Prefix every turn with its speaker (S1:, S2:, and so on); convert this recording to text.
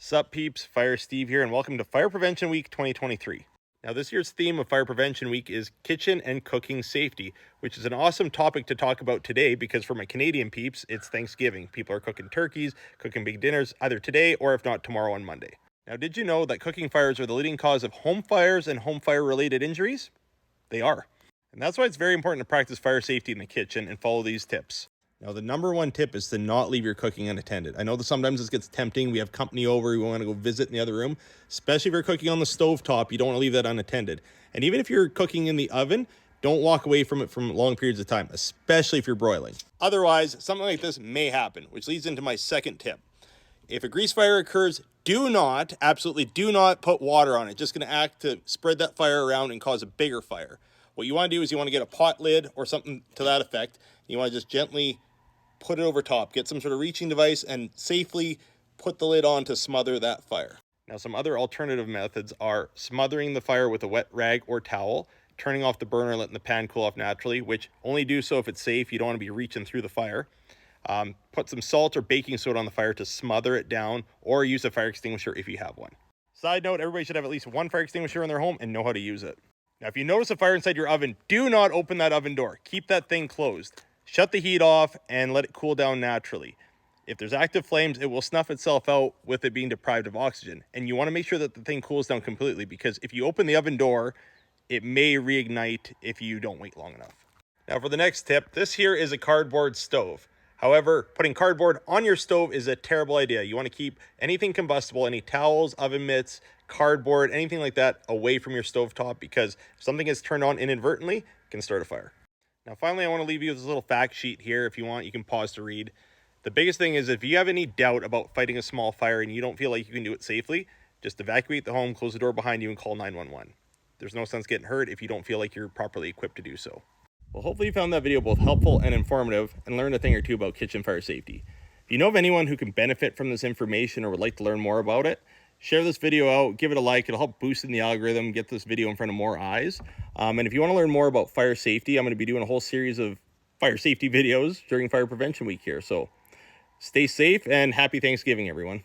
S1: Sup peeps, Fire Steve here, and welcome to Fire Prevention Week 2023. Now this year's theme of Fire Prevention Week is kitchen and cooking safety, which is an awesome topic to talk about today because for my Canadian peeps, it's Thanksgiving. People are cooking turkeys, cooking big dinners, either today or if not tomorrow on Monday. Now did you know that cooking fires are the leading cause of home fires and home fire related injuries? They are. And that's why it's very important to practice fire safety in the kitchen and follow these tips. Now, the number one tip is to not leave your cooking unattended. I know that sometimes this gets tempting. We have company over. We want to go visit in the other room. Especially if you're cooking on the stovetop, you don't want to leave that unattended. And even if you're cooking in the oven, don't walk away from it for long periods of time, especially if you're broiling. Otherwise, something like this may happen, which leads into my second tip. If a grease fire occurs, absolutely do not put water on it. It's just going to act to spread that fire around and cause a bigger fire. What you want to do is you want to get a pot lid or something to that effect. You want to just gently put it over top, get some sort of reaching device and safely put the lid on to smother that fire. Now, some other alternative methods are smothering the fire with a wet rag or towel, turning off the burner, letting the pan cool off naturally, which only do so if it's safe. You don't want to be reaching through the fire. Put some salt or baking soda on the fire to smother it down, or use a fire extinguisher if you have one. Side note, everybody should have at least one fire extinguisher in their home and know how to use it. Now, if you notice a fire inside your oven, do not open that oven door. Keep that thing closed. Shut the heat off and let it cool down naturally. If there's active flames, it will snuff itself out with it being deprived of oxygen. And you want to make sure that the thing cools down completely because if you open the oven door, it may reignite if you don't wait long enough. Now for the next tip, this here is a cardboard stove. However, putting cardboard on your stove is a terrible idea. You want to keep anything combustible, any towels, oven mitts, cardboard, anything like that away from your stovetop because if something is turned on inadvertently, it can start a fire. Now, finally, I want to leave you with this little fact sheet here. If you want, you can pause to read. The biggest thing is if you have any doubt about fighting a small fire and you don't feel like you can do it safely, just evacuate the home, close the door behind you, and call 911. There's no sense getting hurt if you don't feel like you're properly equipped to do so. Well, hopefully you found that video both helpful and informative and learned a thing or two about kitchen fire safety. If you know of anyone who can benefit from this information or would like to learn more about it, share this video out, give it a like. It'll help boost in the algorithm, get this video in front of more eyes. And if you want to learn more about fire safety, I'm going to be doing a whole series of fire safety videos during Fire Prevention Week here. So stay safe and happy Thanksgiving, everyone.